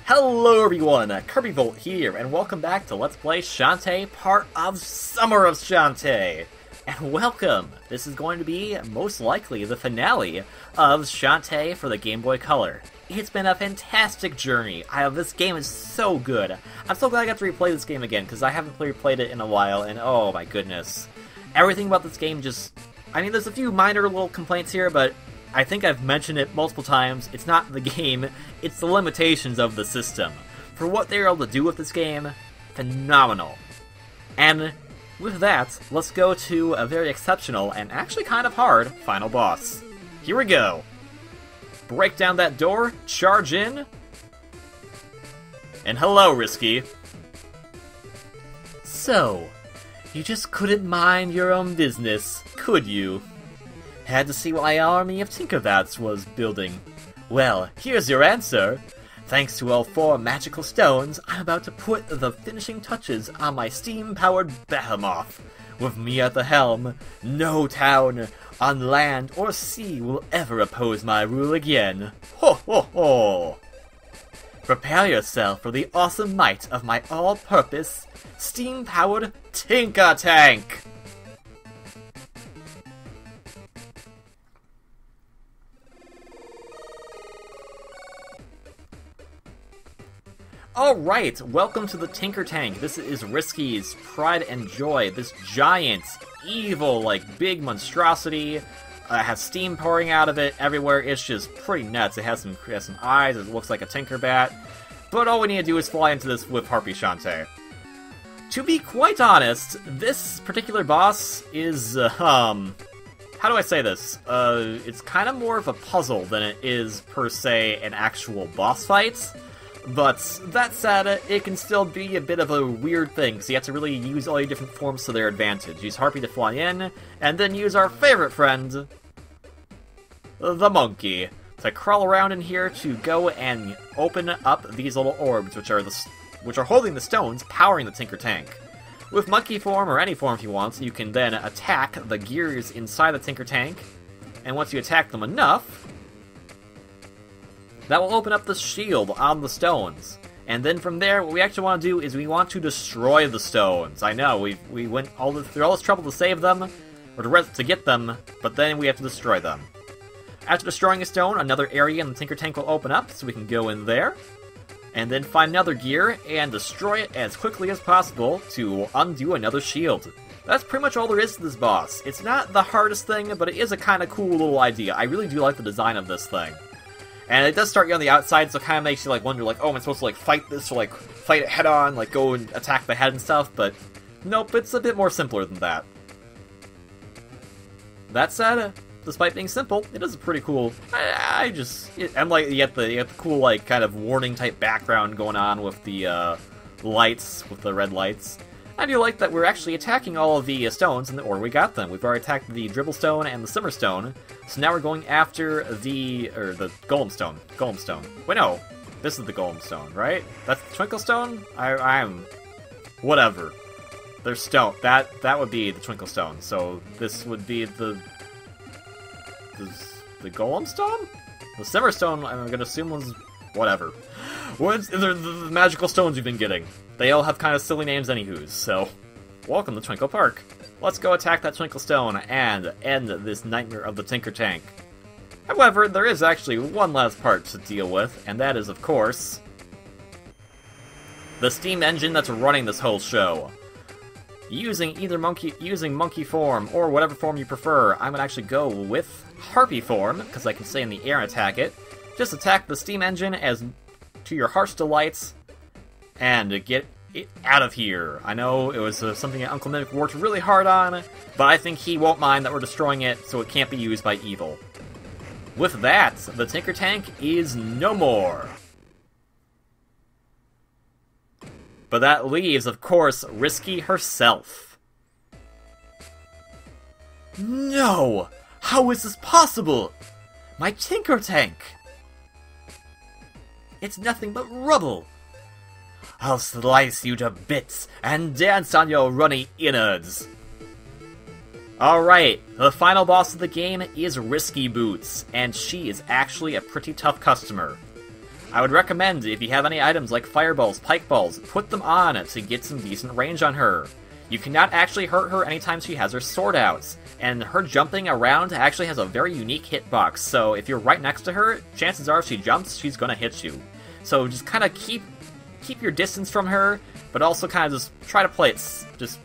Hello everyone, KirbyVolt here, and welcome back to Let's Play Shantae, part of Summer of Shantae! And welcome! This is going to be, most likely, the finale of Shantae for the Game Boy Color. It's been a fantastic journey. This game is so good. I'm so glad I got to replay this game again, because I haven't replayed it in a while, and oh my goodness. Everything about this game just... I mean, there's a few minor little complaints here, but I think I've mentioned it multiple times. It's not the game, it's the limitations of the system. For what they were able to do with this game, phenomenal. And with that, let's go to a very exceptional and actually kind of hard final boss. Here we go. Break down that door, charge in, and hello, Risky. So, you just couldn't mind your own business, could you? Had to see what my army of Tinkerbats was building. Well, here's your answer. Thanks to all 4 magical stones, I'm about to put the finishing touches on my steam-powered behemoth. With me at the helm, no town on land or sea will ever oppose my rule again. Ho ho ho! Prepare yourself for the awesome might of my all-purpose, steam-powered Tinker Tank! Alright, welcome to the Tinker Tank. This is Risky's pride and joy. This giant, evil, big monstrosity has steam pouring out of it everywhere. It's just pretty nuts. It has some eyes, it looks like a Tinkerbat. But all we need to do is fly into this with Harpy Shantae. To be quite honest, this particular boss is, how do I say this? It's kind of more of a puzzle than it is, per se, an actual boss fight. But that said, it can still be a bit of a weird thing, because you have to really use all your different forms to their advantage. Use Harpy to fly in, and then use our favorite friend, the monkey, to crawl around in here to go and open up these little orbs, which are holding the stones powering the Tinker Tank. With monkey form, or any form if you want, you can then attack the gears inside the Tinker Tank, and once you attack them enough, that will open up the shield on the stones. And then from there, what we actually want to do is we want to destroy the stones. I know, we went through all this trouble to save them, or to get them, but then we have to destroy them. After destroying a stone, another area in the Tinker Tank will open up, so we can go in there, and then find another gear, and destroy it as quickly as possible to undo another shield. That's pretty much all there is to this boss. It's not the hardest thing, but it is a kind of cool little idea. I really do like the design of this thing. And it does start you on the outside, so it kind of makes you, wonder, oh, am I supposed to, fight this, or, fight it head-on, go and attack the head and stuff, but nope, it's a bit more simpler than that. That said, despite being simple, it is pretty cool. And, you get the cool, kind of warning-type background going on with the, lights, with the red lights. I do like that we're actually attacking all of the stones in the order we got them. We've already attacked the Dribble Stone and the Simmer Stone, so now we're going after the Golem Stone. Golem Stone. Wait, no. This is the Golem Stone, right? That's the Twinkle Stone? I'm... Whatever. There's stone. That would be the Twinkle Stone, so this would be the Golem Stone? The Simmer Stone, I'm gonna assume was... whatever. They're the magical stones you've been getting. They all have kind of silly names anywho's, so welcome to Twinkle Park. Let's go attack that Twinkle Stone and end this nightmare of the Tinker Tank. However, there is actually one last part to deal with, and that is, of course, the steam engine that's running this whole show. Using monkey form, or whatever form you prefer, I'm gonna actually go with Harpy form, because I can stay in the air and attack it. Just attack the steam engine as to your heart's delights, and get it out of here. I know it was something that Uncle Mimic worked really hard on, but I think he won't mind that we're destroying it, so it can't be used by evil. With that, the Tinker Tank is no more. But that leaves, of course, Risky herself. No! How is this possible? My Tinker Tank! It's nothing but rubble! I'll slice you to bits and dance on your runny innards! Alright, the final boss of the game is Risky Boots, and she is actually a pretty tough customer. I would recommend, if you have any items like fireballs, pike balls, put them on to get some decent range on her. You cannot actually hurt her anytime she has her sword out, and her jumping around actually has a very unique hitbox, so if you're right next to her, chances are if she jumps, she's gonna hit you. So just kind of keep your distance from her, but also kind of just try to play it,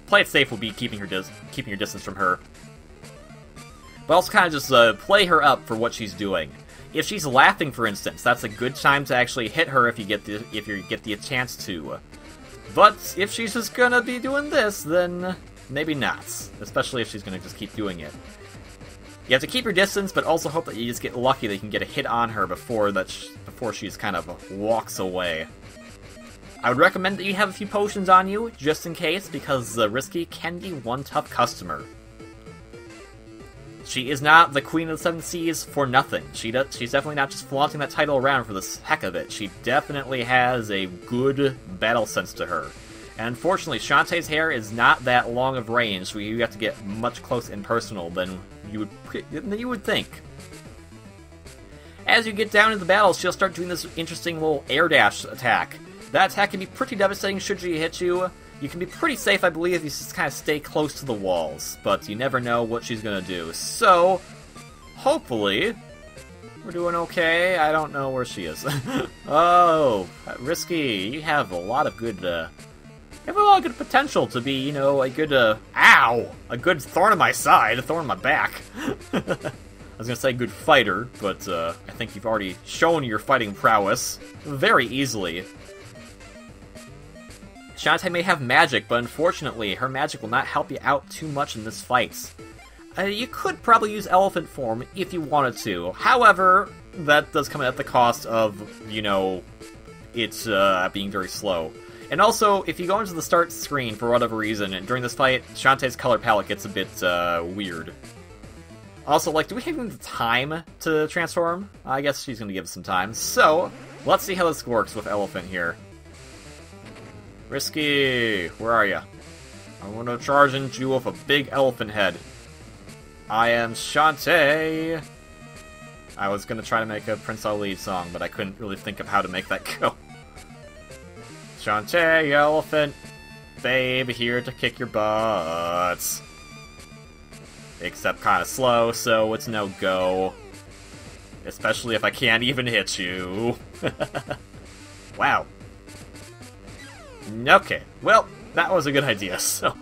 play it safe will be keeping your distance from her. But also kind of just play her up for what she's doing. If she's laughing, for instance, that's a good time to actually hit her if you get the chance to. But if she's just gonna be doing this, then maybe not. Especially if she's gonna just keep doing it. You have to keep your distance, but also hope that you just get lucky that you can get a hit on her before she's kind of walks away. I would recommend that you have a few potions on you, just in case, because Risky can be one tough customer. She is not the Queen of the Seven Seas for nothing. She's definitely not just flaunting that title around for the heck of it. She definitely has a good battle sense to her. And unfortunately, Shantae's hair is not that long of range, so you have to get much close and personal than you would think. As you get down into the battle, she'll start doing this interesting little air dash attack. That attack can be pretty devastating should she hit you. You can be pretty safe, I believe, if you just kind of stay close to the walls, but you never know what she's gonna do. So, hopefully, we're doing okay. I don't know where she is. Oh, Risky, you have a lot of good, potential to be, you know, a good, a good thorn in my side, a thorn in my back. I was gonna say good fighter, but, I think you've already shown your fighting prowess very easily. Shantae may have magic, but unfortunately, her magic will not help you out too much in this fight. You could probably use elephant form if you wanted to. However, that does come at the cost of, you know, it's being very slow. And also, if you go into the start screen for whatever reason, and during this fight, Shantae's color palette gets a bit weird. Also, like, do we have even the time to transform? I guess she's going to give us some time. So, let's see how this works with elephant here. Risky, where are you? I want to charge into you with a big elephant head. I am Shantae. I was going to try to make a Prince Ali song, but I couldn't really think of how to make that go. Shantae, elephant, babe, here to kick your butts. Except kind of slow, so it's no go. Especially if I can't even hit you. Wow. Okay, well, that was a good idea, so...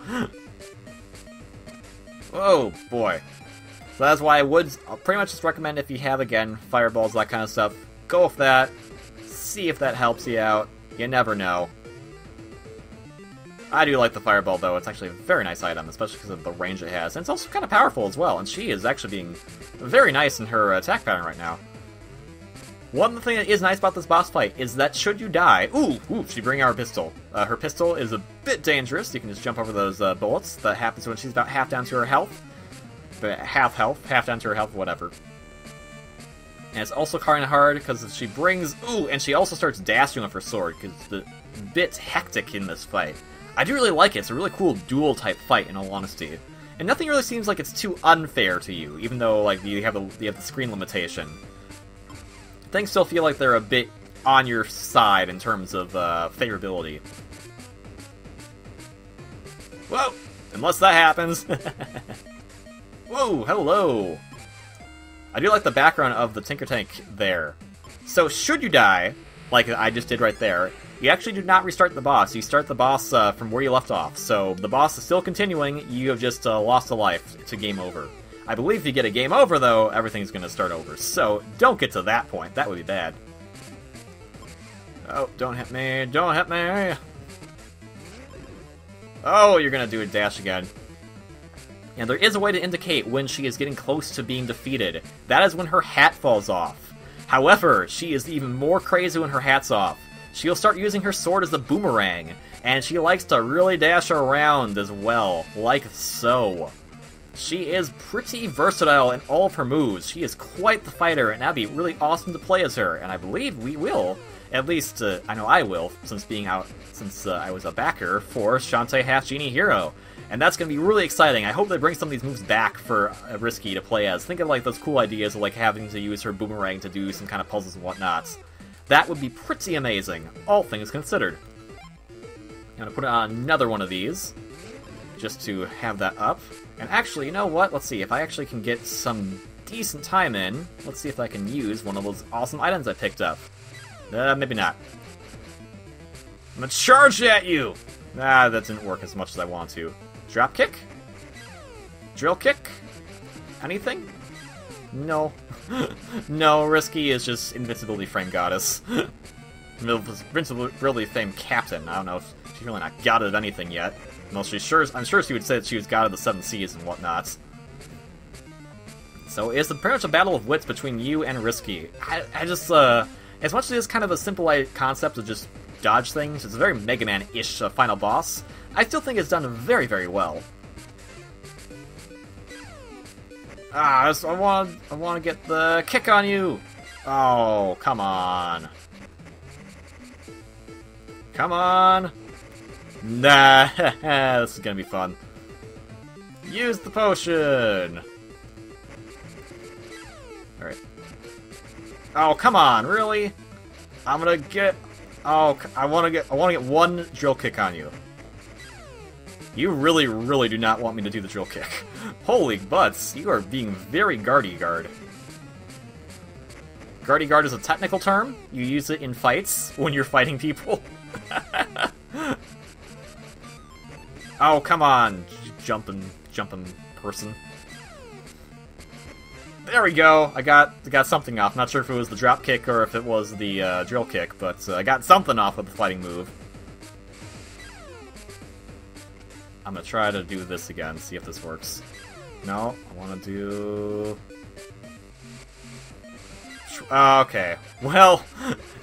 Oh, boy. So that's why I'll pretty much just recommend if you have, again, fireballs, that kind of stuff, go with that, see if that helps you out, you never know. I do like the fireball, though, it's actually a very nice item, especially because of the range it has, and it's also kind of powerful as well, and she is actually being very nice in her attack pattern right now. One thing that is nice about this boss fight is that should you die... Ooh, she bring out her pistol. Her pistol is a bit dangerous. You can just jump over those bullets. That happens when she's about half down to her health. Half health, half down to her health, whatever. And it's also kind of hard because if she brings... Ooh, and she also starts dashing with her sword because it's a bit hectic in this fight. I do really like it. It's a really cool duel-type fight, in all honesty. And nothing really seems like it's too unfair to you, even though like you have the screen limitation. Things still feel like they're a bit on your side in terms of favorability. Whoa! Unless that happens. Whoa, hello! I do like the background of the Tinker Tank there. So, should you die, like I just did right there, you actually do not restart the boss. You start the boss from where you left off. So, the boss is still continuing, you have just lost a life to game over. I believe if you get a game over, though, everything's going to start over. So, don't get to that point. That would be bad. Oh, don't hit me. Don't hit me. Oh, you're going to do a dash again. And there is a way to indicate when she is getting close to being defeated. That is when her hat falls off. However, she is even more crazy when her hat's off. She'll start using her sword as a boomerang. And she likes to really dash around as well. Like so. She is pretty versatile in all of her moves. She is quite the fighter, and that'd be really awesome to play as her. And I believe we will, at least I know I will, since I was a backer for Shantae Half-Genie Hero. And that's going to be really exciting. I hope they bring some of these moves back for Risky to play as. Think of like those cool ideas of like having to use her boomerang to do some kind of puzzles and whatnot. That would be pretty amazing, all things considered. I'm gonna put it on another one of these, just to have that up. And actually, you know what? Let's see, if I actually can get some decent time in, let's see if I can use one of those awesome items I picked up. Maybe not. I'm gonna charge at you! Ah, that didn't work as much as I want to. Drop kick? Drill kick? Anything? No. No, Risky is just Invincibility Frame Goddess. Invincibility Frame Captain. I don't know if she's really not God of anything yet. Well, I'm sure she would say that she was God of the Seven Seas and whatnot. So it's pretty much a battle of wits between you and Risky. I just, as much as it is kind of a simple concept of just dodge things, it's a very Mega Man-ish final boss, I still think it's done very, very well. I want to get the kick on you! Oh, come on. Come on! Nah, this is gonna be fun. Use the potion! Alright. Oh, come on, really? I'm gonna get... Oh, I wanna get one drill kick on you. You really, really do not want me to do the drill kick. Holy butts, you are being very guardy-guard. Guardy-guard is a technical term. You use it in fights when you're fighting people. Oh, come on, jumping person. There we go. I got something off. Not sure if it was the drop kick or if it was the drill kick, but I got something off with the fighting move. I'm gonna try to do this again, see if this works. No, I want to do... Okay, well,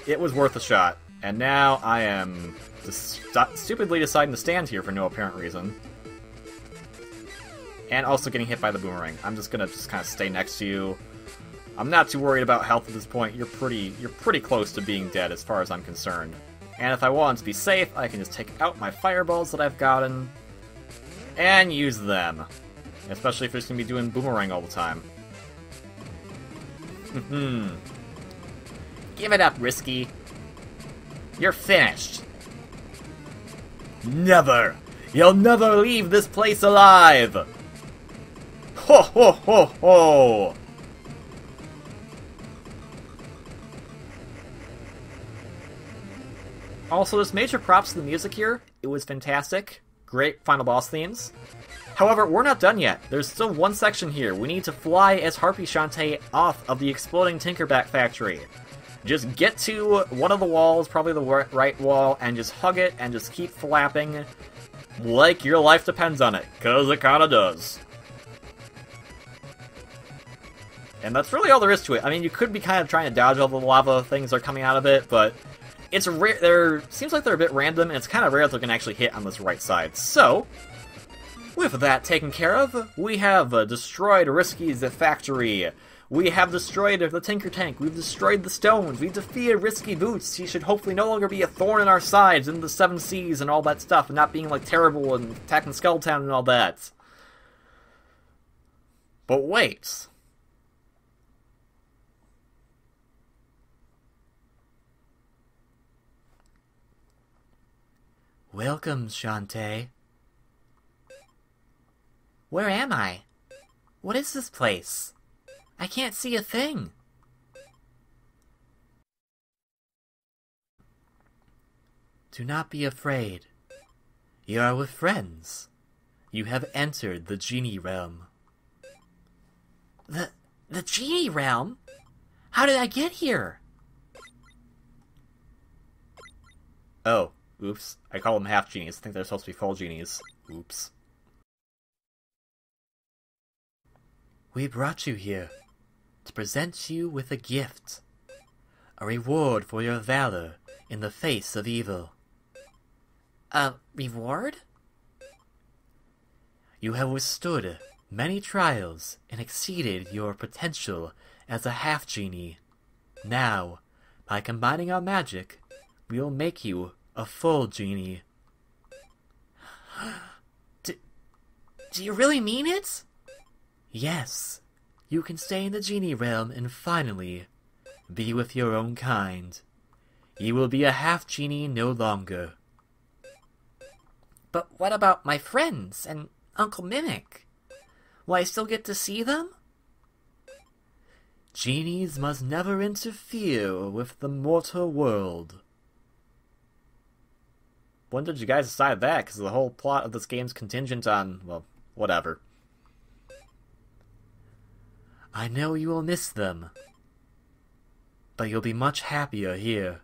it was worth a shot. And now I am just stupidly deciding to stand here for no apparent reason. And also getting hit by the boomerang. I'm just gonna kind of stay next to you. I'm not too worried about health at this point. You're pretty close to being dead as far as I'm concerned. And if I want to be safe, I can just take out my fireballs that I've gotten and use them. Especially if it's gonna be doing boomerang all the time. Give it up, Risky. You're finished. Never! You'll never leave this place alive! Ho ho ho ho! Also, there's major props to the music here. It was fantastic. Great final boss themes. However, we're not done yet. There's still one section here. We need to fly as Harpy Shantae off of the exploding Tinkerback factory. Just get to one of the walls, probably the right wall, and just hug it and just keep flapping like your life depends on it, because it kinda does. And that's really all there is to it. I mean, you could be kind of trying to dodge all the lava things that are coming out of it, but it's rare. Seems like they're a bit random, and it's kind of rare that they're going to actually hit on this right side. So, with that taken care of, we have destroyed Risky's factory. We have destroyed the Tinker Tank. We've destroyed the stones. We've defeated Risky Boots. He should hopefully no longer be a thorn in our sides in the Seven Seas and all that stuff, and not being like terrible and attacking Scuttle Town and all that. But wait. Welcome, Shantae. Where am I? What is this place? I can't see a thing. Do not be afraid. You are with friends. You have entered the Genie Realm. The Genie Realm? How did I get here? Oh, oops. I call them half-genies. I think they're supposed to be full genies. Oops. We brought you here to present you with a gift. A reward for your valor in the face of evil. A reward? You have withstood many trials and exceeded your potential as a half-genie. Now, by combining our magic, we will make you a full genie. Do you really mean it? Yes, you can stay in the Genie Realm and finally be with your own kind. You will be a half-genie no longer. But what about my friends and Uncle Mimic? Will I still get to see them? Genies must never interfere with the mortal world. When did you guys decide that? Because the whole plot of this game's contingent on, well, whatever. I know you will miss them, but you'll be much happier here,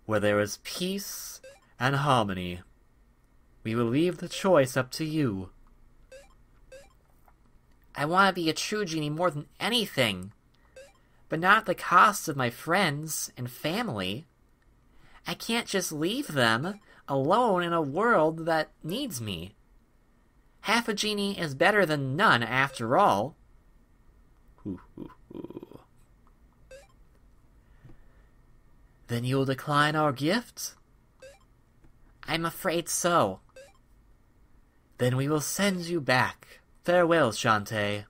where there is peace and harmony. We will leave the choice up to you. I want to be a true genie more than anything, but not at the cost of my friends and family. I can't just leave them alone in a world that needs me. Half a genie is better than none, after all. Then you'll decline our gift? I'm afraid so. Then we will send you back. Farewell, Shantae.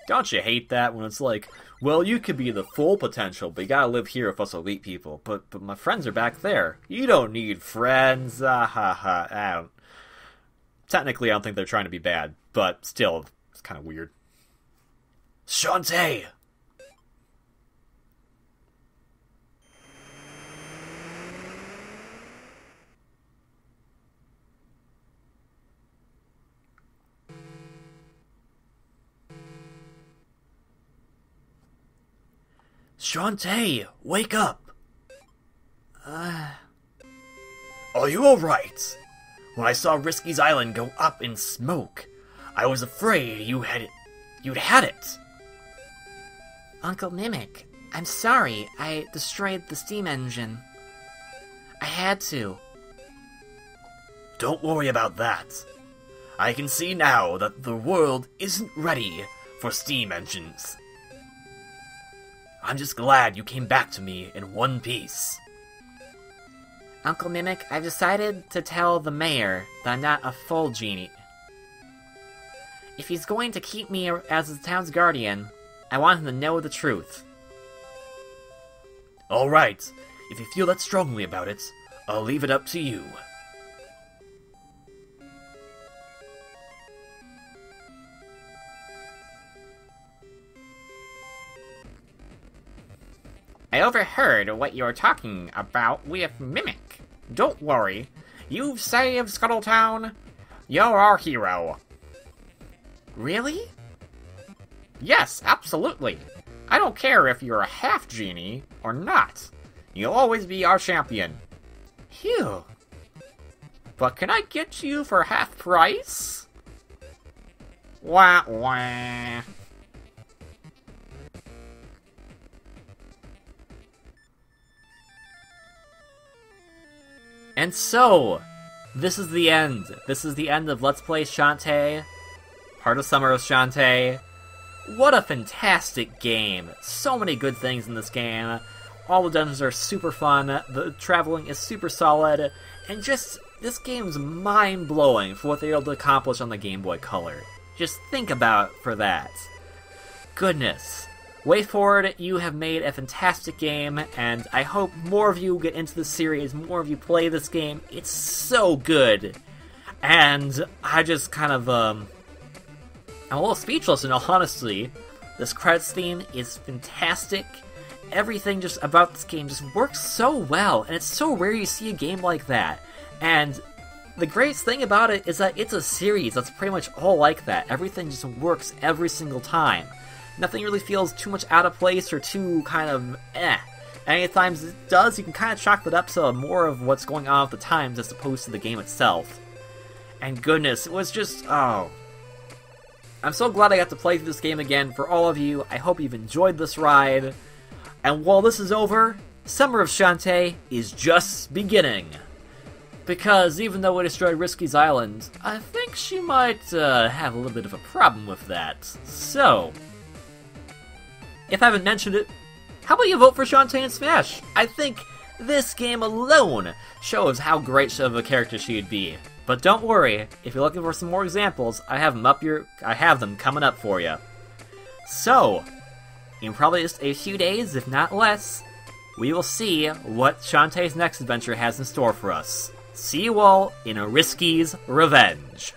Don't you hate that when it's like, well, you could be the full potential, but you gotta live here with us elite people. But my friends are back there. You don't need friends. Technically, I don't think they're trying to be bad, but still, it's kind of weird. Shantae! Shantae, wake up! Are you alright? When I saw Risky's island go up in smoke, I was afraid you'd had it. Uncle Mimic, I'm sorry, I destroyed the steam engine. I had to. Don't worry about that. I can see now that the world isn't ready for steam engines. I'm just glad you came back to me in one piece. Uncle Mimic, I've decided to tell the mayor that I'm not a full genie. If he's going to keep me as the town's guardian, I want him to know the truth. Alright, if you feel that strongly about it, I'll leave it up to you. I overheard what you're talking about with Mimic. Don't worry. You've saved Scuttle Town. You're our hero. Really? Yes, absolutely. I don't care if you're a half-genie or not. You'll always be our champion. Phew. But can I get you for half price? Wah wah. And so, this is the end. This is the end of Let's Play Shantae, part of Summer of Shantae. What a fantastic game. So many good things in this game. All the dungeons are super fun, the traveling is super solid, and just, this game's mind-blowing for what they were able to accomplish on the Game Boy Color. Just think about it for that. Goodness. Way forward, you have made a fantastic game, and I hope more of you get into this series, more of you play this game. It's so good. And I just kind of, I'm a little speechless in all honesty. This credits theme is fantastic. Everything just about this game just works so well, and it's so rare you see a game like that. And the greatest thing about it is that it's a series that's pretty much all like that. Everything just works every single time. Nothing really feels too much out of place or too kind of eh. And at times it does, you can kind of chalk that up to more of what's going on at the times as opposed to the game itself. And goodness, it was just, oh. I'm so glad I got to play through this game again for all of you. I hope you've enjoyed this ride. And while this is over, Summer of Shantae is just beginning. Because even though we destroyed Risky's island, I think she might have a little bit of a problem with that. So, if I haven't mentioned it, how about you vote for Shantae and Smash? I think this game alone shows how great of a character she would be. But But don't worry, if you're looking for some more examples, I have them coming up for you. So, in probably just a few days, if not less, we will see what Shantae's next adventure has in store for us. See you all in Risky's Revenge.